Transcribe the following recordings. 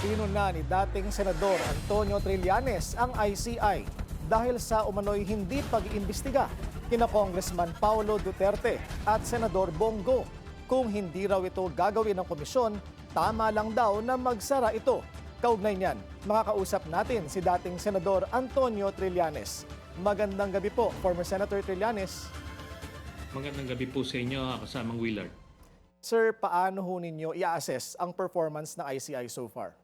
Pinuna ni dating Senador Antonio Trillanes ang ICI dahil sa umano'y hindi pag-iimbestiga kina Congressman Paulo Duterte at Senador Bongo. Kung hindi raw ito gagawin ng komisyon, tama lang daw na magsara ito. Kaugnay niyan, makakausap natin si dating Senador Antonio Trillanes. Magandang gabi po, former Senator Trillanes. Magandang gabi po sa inyo, kasamang Willard. Sir, paano ho ninyo i-assess ang performance ng ICI so far?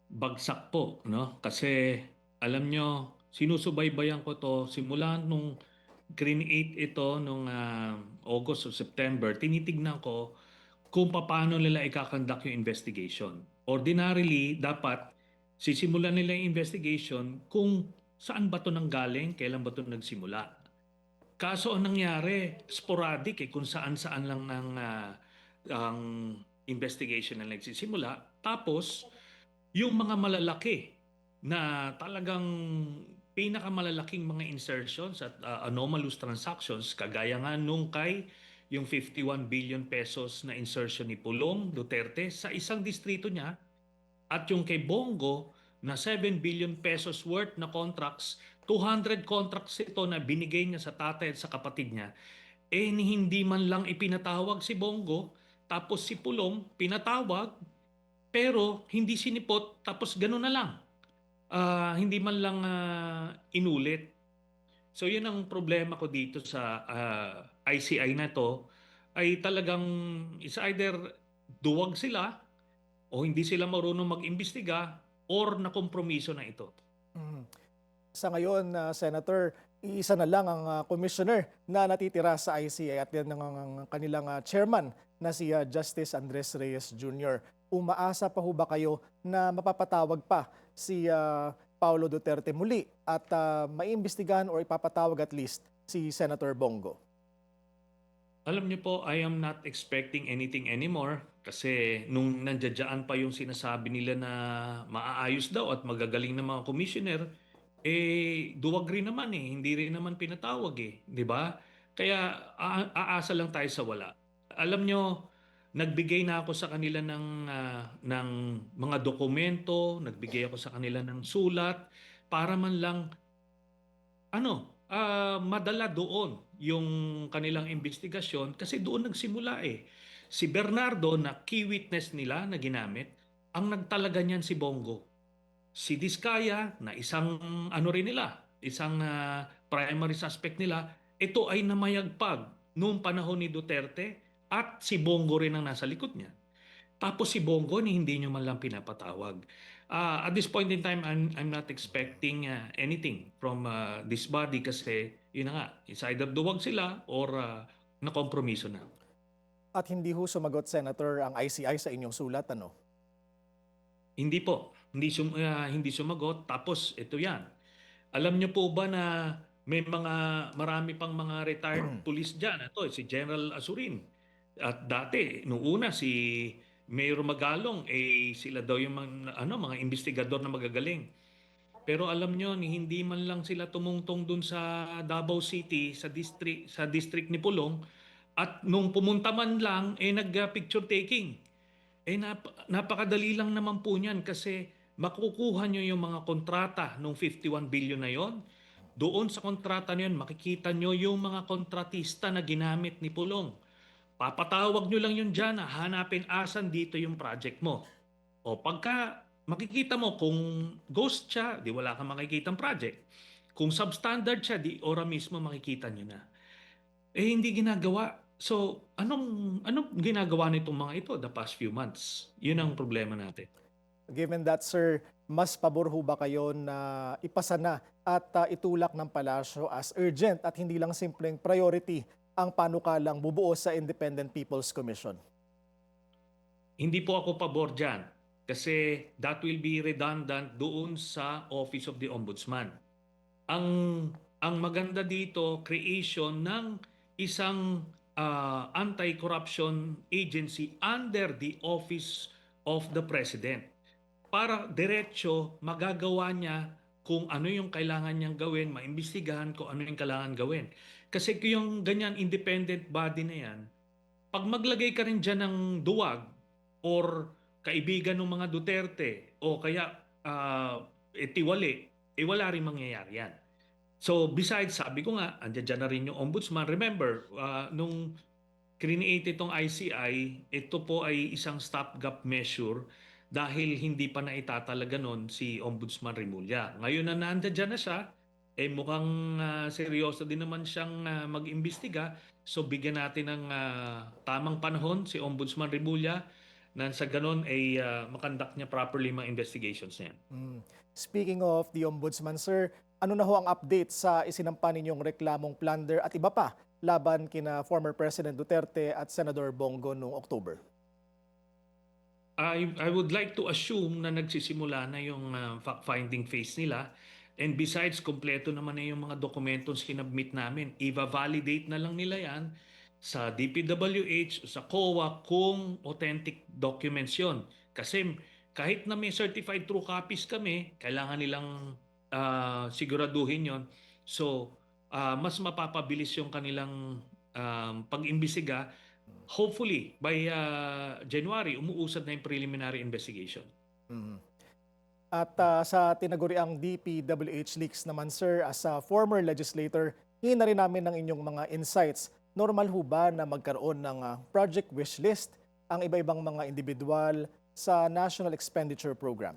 Bagsak po, no? Kasi alam nyo, sinusubaybayan ko to simula nung create ito nung August o September, tinitignan ko kung paano nila ikakandak yung investigation. Ordinarily, dapat sisimulan nila yung investigation kung saan ba ito nanggaling, kailan ba ito nagsimula. Kaso ang nangyari, sporadic kung saan-saan lang ang investigation na nagsisimula. Tapos, yung mga malalaki na talagang pinakamalalaking mga insertions at anomalous transactions, kagaya nga nung kay yung 51 billion pesos na insertion ni Pulong Duterte sa isang distrito niya, at yung kay Bongo na 7 billion pesos worth na contracts, 200 contracts ito na binigay niya sa tatay at sa kapatid niya, hindi man lang ipinatawag si Bongo, tapos si Pulong pinatawag, pero hindi sinipot, tapos gano'n na lang. Hindi man lang inulit. So yun ang problema ko dito sa ICI na to, ay talagang is either duwag sila o hindi sila marunong mag-imbestiga or nakompromiso na ito. Mhm. Sa ngayon, Senator, iisa na lang ang commissioner na natitira sa ICI at yan ang kanilang chairman na si Justice Andres Reyes Jr. Umaasa pa ho ba kayo na mapapatawag pa si Paulo Duterte muli at maiimbestigahan o ipapatawag at least si Senator Bongo? Alam niyo po, I am not expecting anything anymore kasi nung nandiyadyaan pa yung sinasabi nila na maaayos daw at magagaling na mga commissioner, duwag rin naman hindi rin naman pinatawag di ba? Kaya aasa lang tayo sa wala. Alam niyo, nagbigay na ako sa kanila ng mga dokumento, nagbigay ako sa kanila ng sulat para man lang madala doon yung kanilang investigasyon kasi doon nagsimula Si Bernardo na key witness nila na ginamit, ang nagtalaga niyan si Bongo. Si Diskaya na isang rin nila, isang primary suspect nila, ito ay namayagpag noong panahon ni Duterte at si Bongo rin ang nasa likod niya. Tapos si Bongo ni hindi nyo man lang pinapatawag. At this point in time, I'm not expecting anything from this body kasi yun na nga, it's either duwag sila or nakompromiso na. At hindi ho sumagot, Senator, ang ICI sa inyong sulat, ano? Hindi po, hindi sumagot. Tapos ito yan. Alam niyo po ba na marami pang mga retired police dyan. Ito, si General Asurin. At dati, noong una, si Mayor Magalong, sila daw yung mga investigador na magagaling. Pero alam nyo, hindi man lang sila tumungtong dun sa Davao City, sa district ni Pulong. At nung pumunta man lang, nag-picture taking. Napakadali lang naman po niyan kasi makukuha nyo yung mga kontrata nung 51 billion na yon. Doon sa kontrata na yun, makikita nyo yung mga kontratista na ginamit ni Pulong. Papatawag nyo lang yun dyan, hanapin asan dito yung project mo. O pagka makikita mo kung ghost siya, di wala kang makikitang project. Kung substandard siya, di ora mismo makikita nyo na. Hindi ginagawa. So, anong ginagawa nitong mga ito the past few months? Yun ang problema natin. Given that, sir, mas pabor ho ba kayo na ipasa na at itulak ng palasyo as urgent at hindi lang simpleng priority ang panukalang bubuo sa Independent People's Commission? Hindi po ako pabor dyan kasi that will be redundant doon sa Office of the Ombudsman. Ang ang maganda dito, creation ng isang anti-corruption agency under the Office of the President para diretso magagawa niya kung ano yung kailangan niyang gawin, maimbestigahan kung ano yung kailangan gawin. Kasi kung yung ganyan independent body na yan, pag maglagay ka rin dyan ng duwag or kaibigan ng mga Duterte o kaya tiwali, wala rin mangyayari yan. So besides, sabi ko nga, andyan na rin yung ombudsman. Remember, nung create itong ICI, ito po ay isang stopgap measure dahil hindi pa naitatalaga nun si Ombudsman Remulla. Ngayon na nandiyan na siya, mukhang seryoso din naman siyang mag-imbestiga. So bigyan natin ng tamang panahon si Ombudsman Remulla na sa ganon ay makandak niya properly mga investigations niya. Speaking of the Ombudsman, sir, ano na ho ang update sa isinampa ninyong reklamong plunder at iba pa laban kina former President Duterte at Senador Bongo noong October? I would like to assume na nagsisimula na yung fact-finding phase nila. And besides, kompleto naman na yung mga dokumentong sinubmit namin. I-validate na lang nila yan sa DPWH, sa COA kung authentic documents yon. Kasi kahit na may certified true copies kami, kailangan nilang siguraduhin yon. So, mas mapapabilis yung kanilang pag-imbisiga. Hopefully, by January, umuusad na yung preliminary investigation. At sa tinaguriang DPWH leaks naman, sir, as a former legislator, hingi na rin namin ng inyong mga insights. Normal ho ba na magkaroon ng project wishlist ang iba-ibang mga individual sa National Expenditure Program?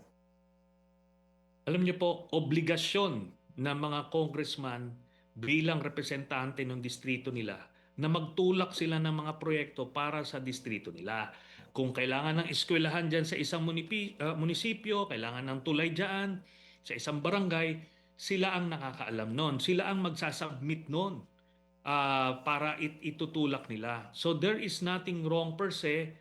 Alam niyo po, obligasyon ng mga congressman bilang representante ng distrito nila na magtulak sila ng mga proyekto para sa distrito nila. Kung kailangan ng eskwelahan dyan sa isang munisipyo, kailangan ng tulay dyan, sa isang barangay, sila ang nakakaalam nun. Sila ang magsasubmit nun para itutulak nila. So there is nothing wrong per se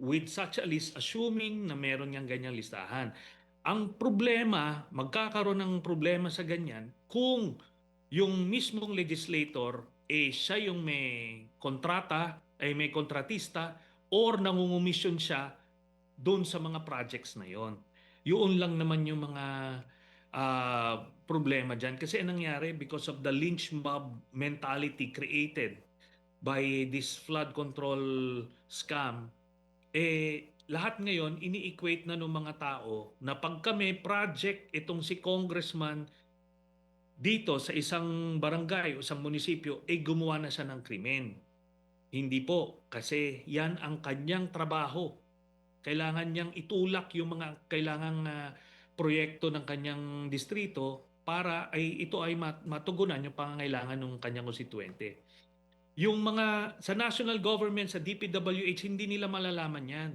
with such a list, assuming na meron niyang ganyang listahan. Ang problema, magkakaroon ng problema sa ganyan kung yung mismong legislator siya yung may kontrata, may kontratista or nangungumisyon siya doon sa mga projects na yon. Yun lang naman yung mga problema dyan. Kasi anong nangyari, because of the lynch mob mentality created by this flood control scam, lahat ngayon ini-equate na ng mga tao na pag kami project itong si congressman dito sa isang barangay o isang munisipyo, gumawa na siya ng krimen. Hindi po, kasi yan ang kanyang trabaho. Kailangan niyang itulak yung mga kailangang proyekto ng kanyang distrito para ito ay matugunan yung pangangailangan ng kanyang konstituente. Yung mga sa national government, sa DPWH, hindi nila malalaman yan.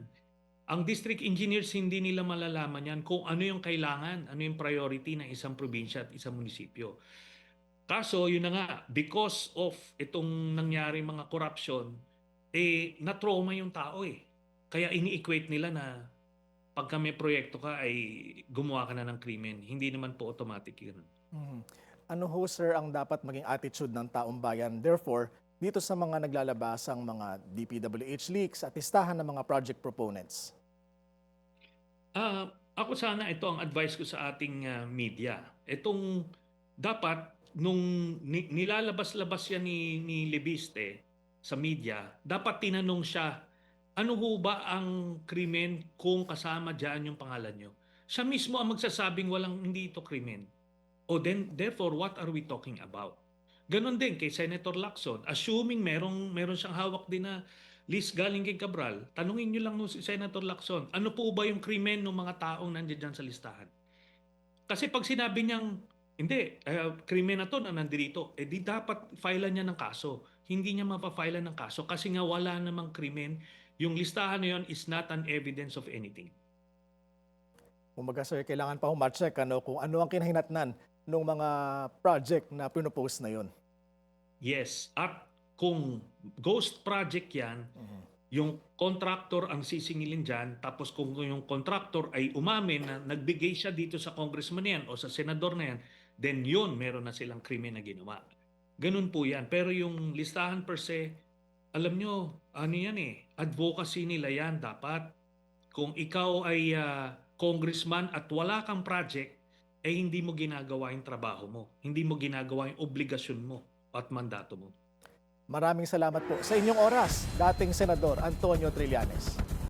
Ang district engineers, hindi nila malalaman yan kung ano yung kailangan, ano yung priority ng isang probinsya at isang munisipyo. Kaso, yun na nga, because of itong nangyari mga corruption, na-trauma yung tao Kaya ini-equate nila na pagka may proyekto ka ay gumawa ka na ng krimen. Hindi naman po automatic yun. Ano ho, sir, ang dapat maging attitude ng taong bayan? Therefore, dito sa mga naglalabasang mga DPWH leaks at listahan ng mga project proponents? Ako sana ito ang advice ko sa ating media. Itong dapat nung nilalabas-labas yan ni Lebiste sa media, dapat tinanong siya, ano ho ba ang krimen kung kasama dyan yung pangalan nyo? Siya mismo ang magsasabing walang hindi ito krimen. O then, therefore, what are we talking about? Ganon din kay Senator Lacson. Assuming meron siyang hawak din na list galing kay Cabral, tanungin nyo lang si Senator Lacson, ano po ba yung krimen ng mga taong nandiyan dyan sa listahan? Kasi pag sinabi niyang, hindi, krimen na to na nandito, di dapat filean niya ng kaso. Hindi niya mapafilean ng kaso kasi nga wala namang krimen. Yung listahan na yun is not an evidence of anything. Kumbaga, sir, kailangan pa humatcheck kung ano ang kinahinatnan ng mga project na pinopose na yun. Yes. At kung ghost project yan, yung contractor ang sisingilin dyan, tapos kung yung contractor ay umamin na nagbigay siya dito sa congressman na yan o sa senador na yan, then yun, meron na silang krimen na ginawa. Ganun po yan. Pero yung listahan per se, alam nyo, ano yan advocacy nila yan dapat. Kung ikaw ay congressman at wala kang project, hindi mo ginagawa yung trabaho mo. Hindi mo ginagawa yung obligasyon mo at mandato mo. Maraming salamat po sa inyong oras, dating Senador Antonio Trillanes.